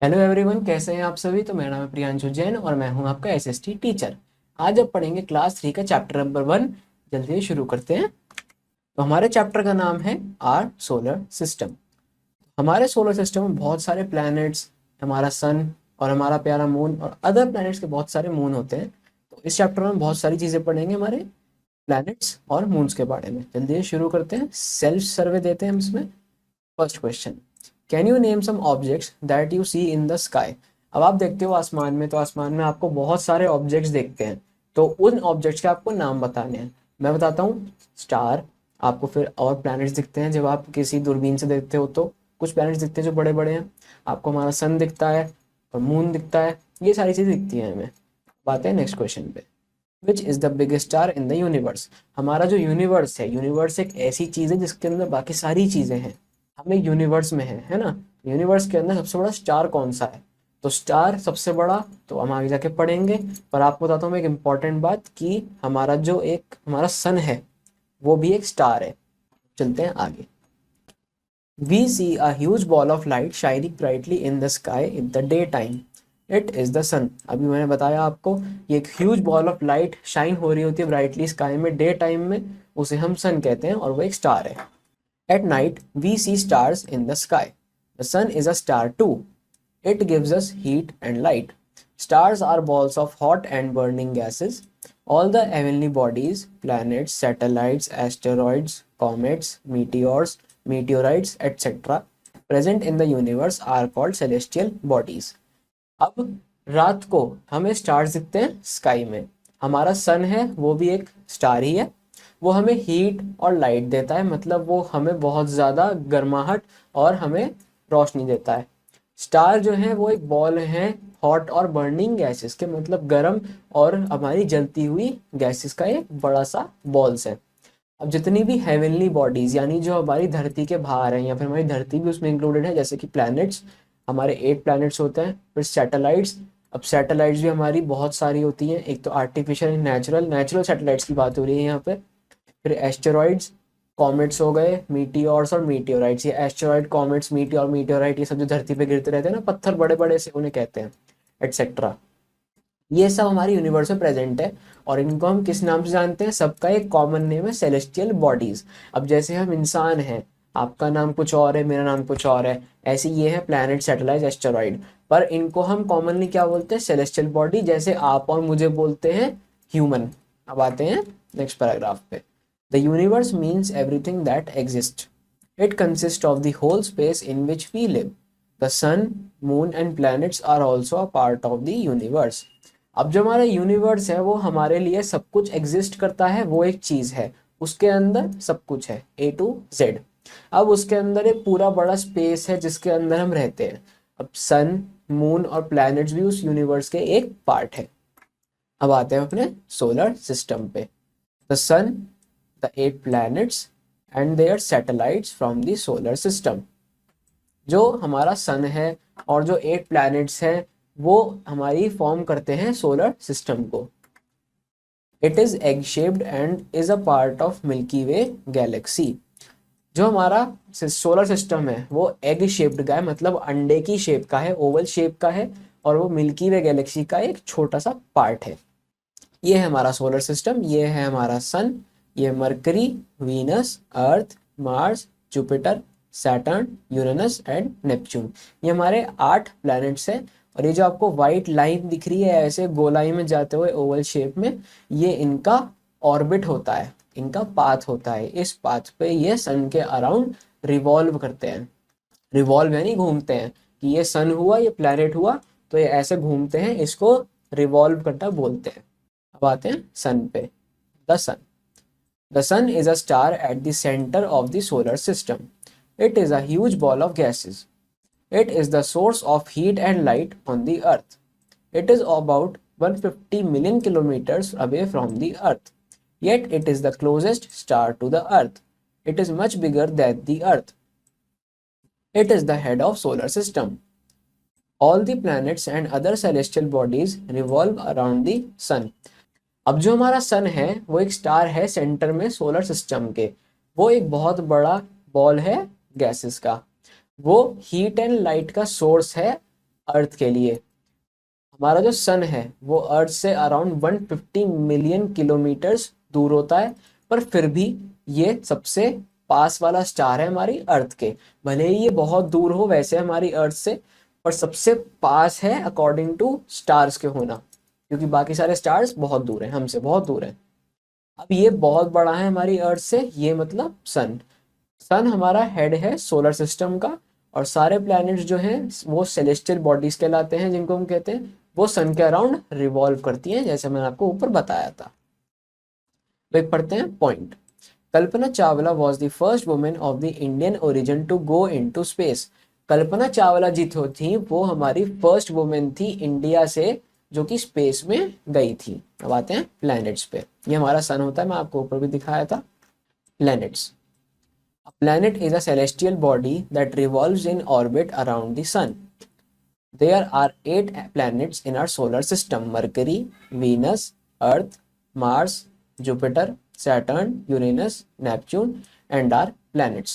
Hello everyone, कैसे हैं आप सभी। तो मेरा नाम है प्रियांशु जैन और मैं हूं आपका एसएसटी टीचर। आज अब पढ़ेंगे क्लास 3 का चैप्टर नंबर 1। जल्दी से शुरू करते हैं। तो हमारे चैप्टर का नाम है आर सोलर सिस्टम। हमारे सोलर सिस्टम में बहुत सारे प्लैनेट्स, हमारा सन और हमारा प्यारा मून और अदर प्लैनेट्स के बहुत सारे मून होते हैं। तो इस चैप्टर में बहुत सारी चीज़ें पढ़ेंगे हमारे प्लैनेट्स और मून्स के बारे में। जल्दी से शुरू करते हैं, सेल्फ सर्वे देते हैं हम इसमें। First question, can you name some objects that you see in the sky. अब आप देखते हो आसमान में, तो आसमान में आपको बहुत सारे ऑब्जेक्ट्स देखते हैं। तो उन ऑब्जेक्ट्स के आपको नाम बताने हैं। मैं बताता हूँ, स्टार, आपको फिर और प्लैनेट्स दिखते हैं जब आप किसी दूरबीन से देखते हो। तो कुछ प्लैनेट्स दिखते हैं जो बड़े बड़े हैं, आपको हमारा सन दिखता है और मून दिखता है। ये सारी चीज़ें दिखती हैं हमें। बात है नेक्स्ट क्वेश्चन पे, which is the biggest star in the universe. हमारा जो यूनिवर्स है, यूनिवर्स एक ऐसी चीज़ है जिसके अंदर बाकी सारी चीज़ें हैं। हम एक यूनिवर्स में है ना। यूनिवर्स के अंदर सबसे बड़ा स्टार कौन सा है। तो स्टार सबसे बड़ा तो हम आगे जाके पढ़ेंगे। पर आपको बताता हूँ मैं एक इम्पॉर्टेंट बात, कि हमारा जो एक हमारा सन है वो भी एक स्टार है। चलते हैं आगे। We see a huge ball of light shining brightly in the स्काई इन द डे टाइम। It is the sun. अभी मैंने बताया आपको, ये एक huge ball of light shine हो रही होती है ब्राइटली स्काई में डे टाइम में, उसे हम सन कहते हैं और वो एक स्टार है। At night, we see stars in the sky. The sun is a star too. It gives us heat and light. Stars are balls of hot and burning gases. All the heavenly bodies, planets, satellites, asteroids, comets, meteors, meteorites, etc., present in the universe are called celestial bodies. अब रात को हमें stars दिखते हैं sky में। हमारा सन है वो भी एक स्टार ही है। वो हमें हीट और लाइट देता है, मतलब वो हमें बहुत ज़्यादा गर्माहट और हमें रोशनी देता है। स्टार जो है वो एक बॉल है हॉट और बर्निंग गैसेस के, मतलब गर्म और हमारी जलती हुई गैसेस का एक बड़ा सा बॉल्स है। अब जितनी भी हेवनली बॉडीज, यानी जो हमारी धरती के बाहर हैं या फिर हमारी धरती भी उसमें इंक्लूडेड है, जैसे कि प्लैनेट्स, हमारे 8 प्लैनेट्स होते हैं। फिर सैटेलाइट्स, अब सैटेलाइट्स भी हमारी बहुत सारी होती हैं। एक तो आर्टिफिशियल, नेचुरल नेचुरल सैटेलाइट्स की बात हो रही है यहाँ पे। फिर एस्टेरॉइड्स, कॉमेट्स हो गए, मीटियोर्स और मीटियोराइट्स। ये एस्टेरॉइड, कॉमेट्स, मीटियोर, मीटियोराइट, ये सब जो धरती पे गिरते रहते हैं ना, पत्थर बड़े बड़े से, उन्हें कहते हैं, एटसेट्रा। ये सब हमारे यूनिवर्स में प्रेजेंट है। और इनको हम किस नाम से जानते हैं, सबका एक कॉमन नेम है, सेलेस्टियल बॉडीज। अब जैसे हम इंसान हैं, आपका नाम कुछ और है, मेरा नाम कुछ और है, ऐसे ये है प्लैनेट, सैटेलाइट, एस्टेरॉइड। पर इनको हम कॉमनली क्या बोलते हैं, सेलेस्टियल बॉडी। जैसे आप और मुझे बोलते हैं ह्यूमन। अब आते हैं नेक्स्ट पैराग्राफ पे। The universe means everything that exist. It consist of the whole space in which we live. The sun, moon and planets are also a part of the universe. अब जो हमारा universe है वो हमारे लिए सब कुछ एग्जिस्ट करता है, वो एक चीज़ है। उसके अंदर सब कुछ है, ए टू जेड। अब उसके अंदर एक पूरा बड़ा स्पेस है जिसके अंदर हम रहते हैं। अब सन, मून और प्लैनेट्स भी उस यूनिवर्स के एक पार्ट है। अब आते हैं अपने सोलर सिस्टम पे। The sun, the 8 planets and their satellites from the solar system. जो हमारा सन है और जो 8 प्लैनेट्स हैं वो हमारी फॉर्म करते हैं सोलर सिस्टम को। It is egg shaped and is a part of milky Way Galaxy. जो हमारा सोलर सिस्टम है वो एग शेप्ड का है, मतलब अंडे की शेप का है, ओवल शेप का है। और वो मिल्की वे गैलेक्सी का एक छोटा सा पार्ट है। ये है हमारा सोलर सिस्टम, ये है हमारा सन, ये mercury, Venus, earth, Mars, Jupiter, Saturn, Uranus and Neptune. ये हमारे 8 प्लैनेट्स हैं। और ये जो आपको व्हाइट लाइन दिख रही है ऐसे गोलाई में जाते हुए ओवल शेप में, ये इनका ऑर्बिट होता है, इनका पाथ होता है। इस पाथ पे ये सन के अराउंड रिवॉल्व करते हैं। रिवॉल्व यानी घूमते हैं, कि ये सन हुआ, ये प्लैनेट हुआ, तो ये ऐसे घूमते हैं, इसको रिवॉल्व करना बोलते हैं। अब आते हैं सन पे। The sun, the sun is a star at the centre of the solar system. It is a huge ball of gases. It is the source of heat and light on the earth. It is about 150 million kilometers away from the earth, yet it is the closest star to the earth. It is much bigger than the earth. It is the head of solar system. All the planets and other celestial bodies revolve around the sun. अब जो हमारा सन है वो एक star है centre में solar system के। वो एक बहुत बड़ा बॉल है गैसेस का। वो हीट एंड लाइट का सोर्स है अर्थ के लिए। हमारा जो सन है वो अर्थ से अराउंड 150 मिलियन किलोमीटर्स दूर होता है, पर फिर भी ये सबसे पास वाला स्टार है हमारी अर्थ के। भले ही ये बहुत दूर हो वैसे हमारी अर्थ से, पर सबसे पास है अकॉर्डिंग टू स्टार्स के होना, क्योंकि बाकी सारे स्टार्स बहुत दूर हैं, हमसे बहुत दूर हैं। अब ये बहुत बड़ा है हमारी अर्थ से, ये मतलब सन। सन हमारा हेड है सोलर सिस्टम का, और सारे प्लैनेट्स जो हैं वो सेलेस्टियल बॉडीज कहलाते हैं, जिनको हम कहते हैं वो सन के अराउंड रिवॉल्व करती हैं, जैसे मैंने आपको ऊपर बताया था। तो एक पढ़ते हैं point. Kalpana Chawla was the first women of the Indian origin to go into space. Kalpana Chawla ji जो थी वो हमारी फर्स्ट वुमेन थी इंडिया से जो कि स्पेस में गई थी। अब आते हैं प्लैनेट्स पे। ये हमारा सन होता है, मैं आपको ऊपर भी दिखाया था। Planets. A planet is a celestial body that revolves in orbit around the sun. There are 8 planets in our solar system: Mercury, Venus, Earth, Mars, Jupiter, Saturn, Uranus, Neptune and our planets.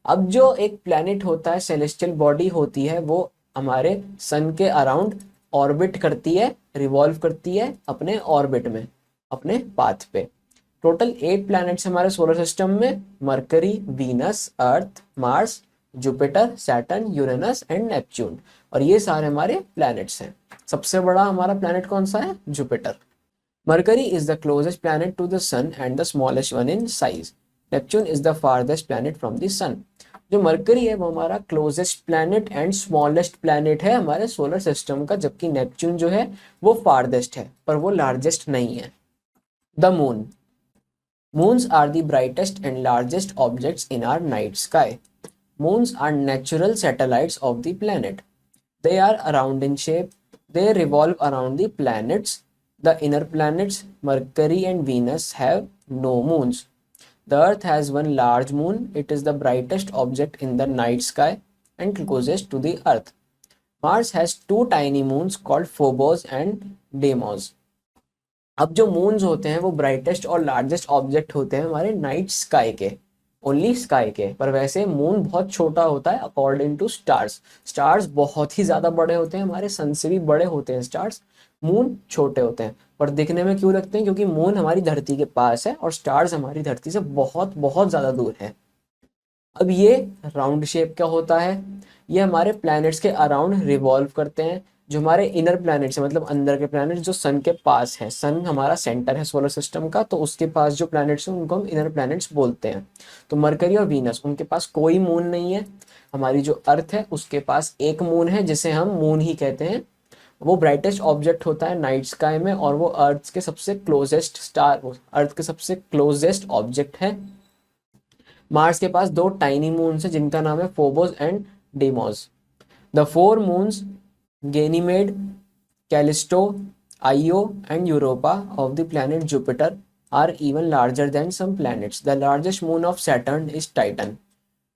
अब जो एक planet होता है, celestial body होती है, वो हमारे सन के अराउंड ऑर्बिट करती है, रिवॉल्व करती है अपने ऑर्बिट में, अपने पाथ पे। टोटल 8 प्लैनेट्स हमारे सोलर सिस्टम में: mercury, Venus, earth, Mars, Jupiter, Saturn, Uranus and Neptune. और ये सारे हमारे प्लैनेट्स हैं। सबसे बड़ा हमारा प्लैनेट कौन सा है? Jupiter. Mercury is the closest planet to the sun and the smallest one in size. Neptune is the farthest planet from the sun. जो मरकरी है वो हमारा closest planet and smallest planet है हमारे सोलर सिस्टम का, जबकि Neptune जो है वो फारदेस्ट है, पर वो लार्जेस्ट नहीं है। The moon. Moons are the brightest and largest objects in our night sky. Moons are natural satellites of the planet. They are round in shape. They revolve around the planets. The inner planets, Mercury and Venus, have no moons. The Earth has one large moon. It is the brightest object in the night sky and closest to the Earth. Mars has 2 tiny moons called Phobos and Deimos. अब जो moons होते हैं वो brightest और largest object होते हैं हमारे night sky के, ओनली स्काई के। पर वैसे मून बहुत छोटा होता है अकॉर्डिंग टू स्टार्स। स्टार्स बहुत ही ज्यादा बड़े होते हैं, हमारे सन से भी बड़े होते हैं स्टार्स। मून छोटे होते हैं, पर दिखने में क्यों लगते हैं? क्योंकि मून हमारी धरती के पास है और स्टार्स हमारी धरती से बहुत बहुत ज्यादा दूर है। अब ये राउंड शेप का होता है, ये हमारे प्लैनेट्स के अराउंड रिवॉल्व करते हैं। जो हमारे इनर प्लैनेट्स है, मतलब अंदर के प्लैनेट्स जो सन के पास है, सन हमारा सेंटर है सोलर सिस्टम का, तो उसके पास जो प्लैनेट्स हैं उनको हम इनर प्लैनेट्स बोलते हैं। तो मरकरी और वीनस, उनके पास कोई मून नहीं है। हमारी जो अर्थ है उसके पास एक मून है, जिसे हम मून ही कहते हैं। वो ब्राइटेस्ट ऑब्जेक्ट होता है नाइट स्काई में, और वो अर्थ के सबसे क्लोजेस्ट स्टार, अर्थ के सबसे क्लोजेस्ट ऑब्जेक्ट है। मार्स के पास 2 टाइनी मून्स है जिनका नाम है Phobos and demos. The 4 moons Ganymede, Callisto, Io and Europa of the planet Jupiter are even larger than some planets. The largest moon of Saturn is Titan.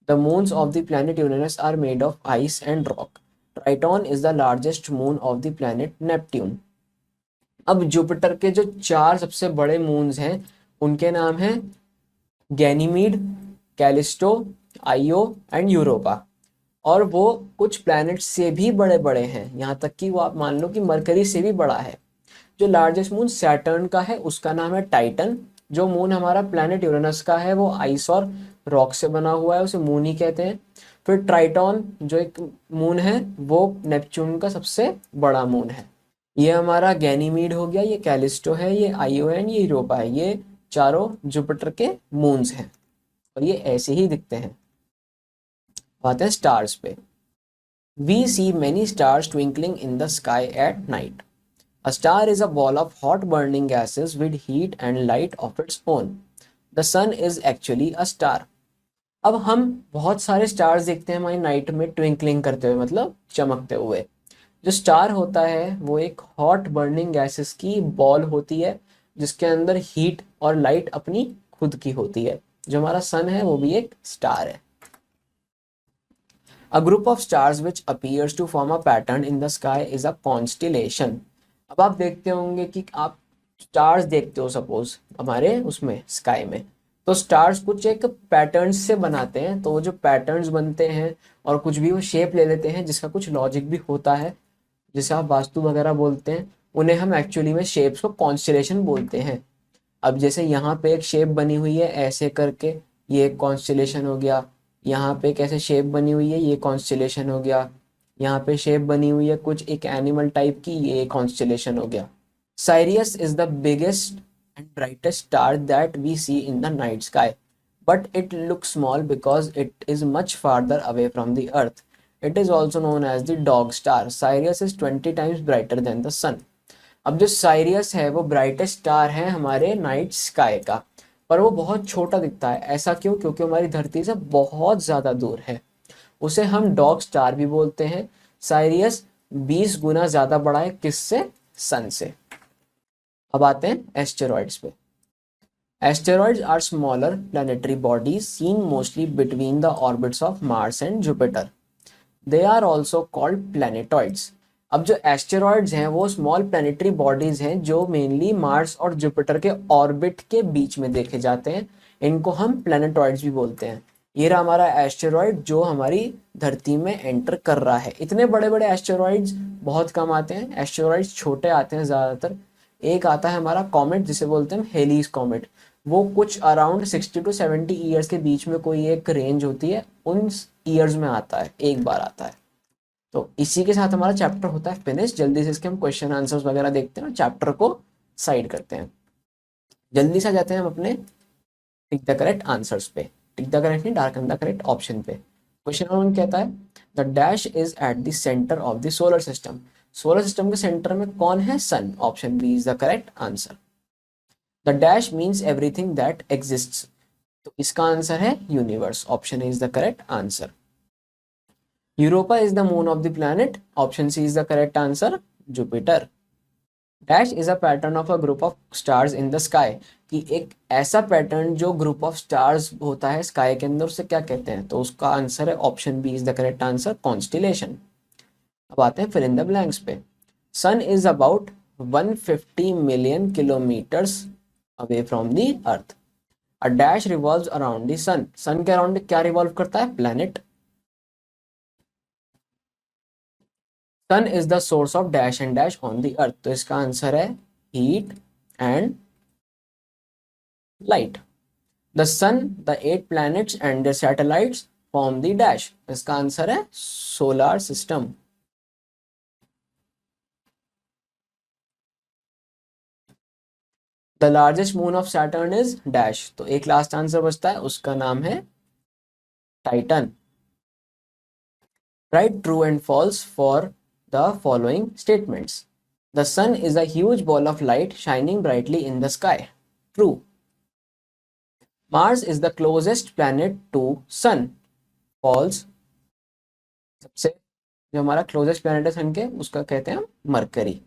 The moons of the planet Uranus are made of ice and rock. Triton is the largest moon of the planet Neptune. अब Jupiter के जो 4 सबसे बड़े moons हैं उनके नाम हैं Ganymede, Callisto, आइयो एंड यूरोपा। और वो कुछ प्लैनेट से भी बड़े बड़े हैं, यहाँ तक कि वो आप मान लो कि मरकरी से भी बड़ा है। जो लार्जेस्ट मून सैटर्न का है उसका नाम है टाइटन। जो मून हमारा प्लैनेट यूरेनस का है वो आइस और रॉक से बना हुआ है, उसे मून ही कहते हैं। फिर ट्राइटॉन जो एक मून है वो नेपच्यून का सबसे बड़ा मून है। ये हमारा गैनीमीड हो गया, ये कैलिस्टो है, ये आइओ एंड ये यूरोपा है। ये चारों जुपिटर के मून्स हैं और ये ऐसे ही दिखते हैं। आते हैं स्टार्स पे। We see many stars twinkling in the sky at night. A star is a ball of hot burning gases with heat and light of its own. The sun is actually a star. अब हम बहुत सारे stars देखते हैं हमारी night में twinkling करते हुए, मतलब चमकते हुए। जो स्टार होता है वो एक हॉट बर्निंग गैसेस की बॉल होती है जिसके अंदर हीट और लाइट अपनी खुद की होती है। जो हमारा सन है वो भी एक स्टार है। A group of stars which appears to form a pattern in the sky is a constellation. अब आप देखते होंगे कि आप स्टार्स देखते हो सपोज हमारे उसमें स्काई में, तो स्टार्स कुछ एक पैटर्न्स से बनाते हैं। तो वो जो पैटर्न्स बनते हैं और कुछ भी वो शेप ले लेते हैं जिसका कुछ लॉजिक भी होता है, जिसे आप वास्तु वगैरह बोलते हैं, उन्हें हम एक्चुअली में शेप्स को कॉन्स्टेलेशन बोलते हैं। अब जैसे यहाँ पे एक शेप बनी हुई है ऐसे करके, ये एक कॉन्स्टेलेशन हो गया। यहाँ पे एक ऐसे शेप बनी हुई है, ये कॉन्स्टेलेशन हो गया। यहाँ पे शेप बनी हुई है कुछ एक एनिमल टाइप की, ये कॉन्स्टेलेशन हो गया। Sirius is the biggest and brightest star that we see in the night sky, but it looks small because it is much farther away from the earth. It is also known as the dog star. Sirius is 20 times brighter than the sun. अब जो साइरियस है वो brightest star है हमारे night sky का, पर वो बहुत छोटा दिखता है। ऐसा क्यों? क्योंकि हमारी धरती से बहुत ज़्यादा दूर है। उसे हम डॉग स्टार भी बोलते हैं। साइरियस 20 गुना ज़्यादा बड़ा है किससे? सन से। अब आते हैं एस्टेरॉइड्स पे। Asteroids are smaller planetary bodies seen mostly between the orbits of Mars and Jupiter. They are also called planetoids. अब जो एस्टेरॉइड्स हैं वो स्मॉल प्लानिटरी बॉडीज हैं जो मेनली मार्स और जुपिटर के ऑर्बिट के बीच में देखे जाते हैं। इनको हम प्लानिटॉइड्स भी बोलते हैं। ये रहा हमारा एस्टेरॉइड जो हमारी धरती में एंटर कर रहा है। इतने बड़े बड़े एस्टेरॉइड्स बहुत कम आते हैं, एस्टेरॉइड्स छोटे आते हैं ज़्यादातर। एक आता है हमारा कॉमेट जिसे बोलते हैं हेलीज कॉमेट, वो कुछ अराउंड 60 to 70 ईयर्स के बीच में कोई एक रेंज होती है, उन ईयर्स में आता है, एक बार आता है। तो इसी के साथ हमारा चैप्टर होता है फिनिश। जल्दी से इसके हम क्वेश्चन आंसर्स वगैरह देखते हैं और चैप्टर को साइड करते हैं। जल्दी से आ जाते हैं हम अपने टिक द करेक्ट आंसर्स पे। टिक द करेक्ट नहीं, डार्कन द करेक्ट ऑप्शन पे। क्वेश्चन नंबर 1 कहता है the dash is at the centre of the solar system. Solar system के सेंटर में कौन है? Sun. Option B is the correct answer. The dash means everything that exists, तो इसका answer है universe. Option A is the correct answer. Europa is the moon of the planet. Option C is the correct answer. Jupiter. Dash is a pattern of a group of stars in the sky, कि एक ऐसा pattern जो group of stars होता है sky के अंदर, उसे क्या कहते हैं? तो उसका आंसर है option B is the correct answer, constellation. अब आते हैं फिर इन द ब्लैंक्स पे। Sun is about 150 million kilometres away from the earth. A dash revolves around the sun. sun के अराउंड क्या रिवॉल्व करता है? planet. sun is the source of dash and dash on the earth, तो इसका answer है heat and light. the sun, the 8 planets and their satellites form the dash, इसका answer है solar system. The largest moon of Saturn is dash, तो एक last answer बचता है, उसका नाम है Titan. Write true and false for the following statements. The sun is a huge ball of light shining brightly in the sky. True. Mars is the closest planet to sun. False. सबसे जो हमारा closest planet है सन के, उसका कहते हैं Mercury.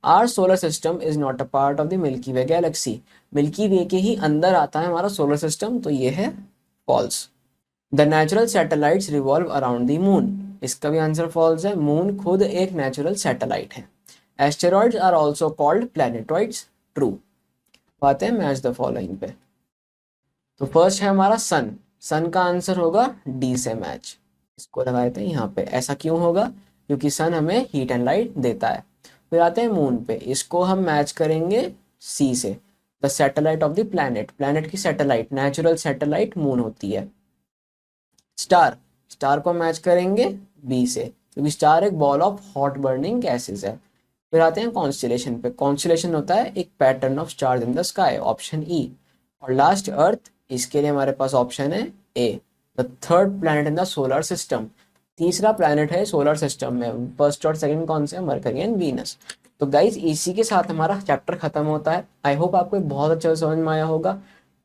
Our solar system is not a part of the Milky Way galaxy. Milky Way के ही अंदर आता है हमारा सोलर सिस्टम, तो ये है false. The natural satellites revolve around the moon, इसका भी आंसर फॉल्स है। मून खुद एक नेचुरल सैटेलाइट है। Asteroids are also called planetoids. True. आते हैं मैच द फॉलोइंग पे। तो फर्स्ट है हमारा सन। सन का आंसर होगा डी से मैच। इसको लगाए थे यहाँ पे। ऐसा क्यों होगा? क्योंकि सन हमें हीट एंड लाइट देता है। फिर आते हैं मून पे, इसको हम मैच करेंगे सी से। The satellite of the planet, planet की सैटेलाइट, नेचुरल सैटेलाइट मून होती है। स्टार, स्टार को मैच करेंगे बी से, क्योंकि स्टार एक ball of hot burning gases है। फिर आते हैं कॉन्स्टेलेशन पे। कॉन्स्टेलेशन होता है एक pattern of stars in the sky, option E. और लास्ट अर्थ, इसके लिए हमारे पास ऑप्शन है A, the third planet in the solar system. तीसरा प्लैनेट है सोलर सिस्टम में। फर्स्ट और सेकंड कौन से हैं? Mercury and Venus. तो गाइज इसी के साथ हमारा चैप्टर खत्म होता है। आई होप आपको बहुत अच्छा समझ में आया होगा।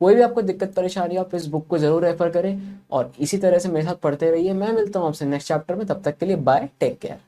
कोई भी आपको दिक्कत परेशानी हो आप इस बुक को जरूर रेफर करें और इसी तरह से मेरे साथ पढ़ते रहिए। मैं मिलता हूँ आपसे नेक्स्ट चैप्टर में, तब तक के लिए बाय, टेक केयर।